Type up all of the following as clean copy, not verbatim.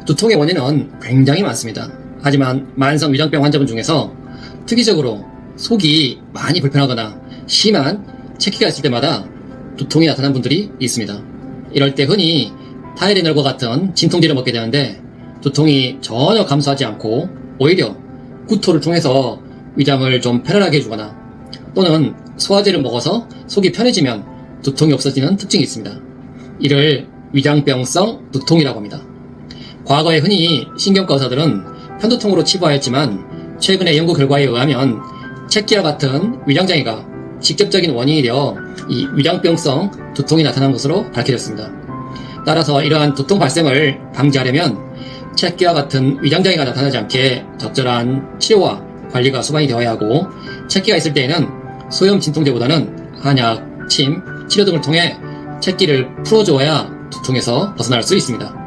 두통의 원인은 굉장히 많습니다. 하지만 만성 위장병 환자분 중에서 특이적으로 속이 많이 불편하거나 심한 체기가 있을 때마다 두통이 나타나는 분들이 있습니다. 이럴 때 흔히 타이레놀과 같은 진통제를 먹게 되는데 두통이 전혀 감소하지 않고 오히려 구토를 통해서 위장을 좀 편안하게 해주거나 또는 소화제를 먹어서 속이 편해지면 두통이 없어지는 특징이 있습니다. 이를 위장병성 두통이라고 합니다. 과거에 흔히 신경과 의사들은 편두통으로 치부하였지만 최근의 연구 결과에 의하면 체기와 같은 위장장애가 직접적인 원인이 되어 이 위장병성 두통이 나타난 것으로 밝혀졌습니다. 따라서 이러한 두통 발생을 방지하려면 체기와 같은 위장장애가 나타나지 않게 적절한 치료와 관리가 수반이 되어야 하고 체기가 있을 때에는 소염 진통제보다는 한약, 침, 치료 등을 통해 체기를 풀어주어야 두통에서 벗어날 수 있습니다.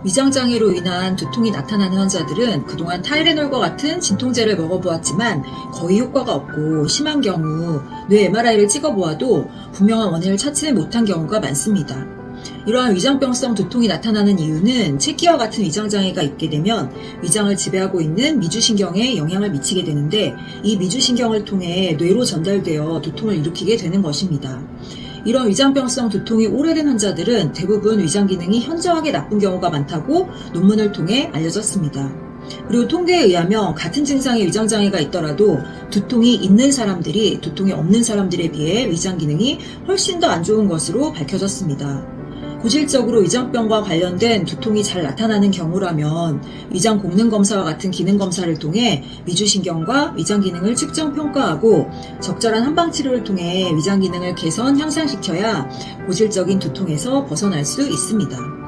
위장장애로 인한 두통이 나타나는 환자들은 그동안 타이레놀과 같은 진통제를 먹어보았지만 거의 효과가 없고 심한 경우 뇌 MRI를 찍어보아도 분명한 원인을 찾지 못한 경우가 많습니다. 이러한 위장병성 두통이 나타나는 이유는 체기와 같은 위장장애가 있게 되면 위장을 지배하고 있는 미주신경에 영향을 미치게 되는데 이 미주신경을 통해 뇌로 전달되어 두통을 일으키게 되는 것입니다. 이런 위장병성 두통이 오래된 환자들은 대부분 위장 기능이 현저하게 나쁜 경우가 많다고 논문을 통해 알려졌습니다. 그리고 통계에 의하면 같은 증상의 위장장애가 있더라도 두통이 있는 사람들이 두통이 없는 사람들에 비해 위장 기능이 훨씬 더 안 좋은 것으로 밝혀졌습니다. 고질적으로 위장병과 관련된 두통이 잘 나타나는 경우라면 위장功能 검사와 같은 기능 검사를 통해 미주신경과 위장 기능을 측정 평가하고 적절한 한방 치료를 통해 위장 기능을 개선 향상시켜야 고질적인 두통에서 벗어날 수 있습니다.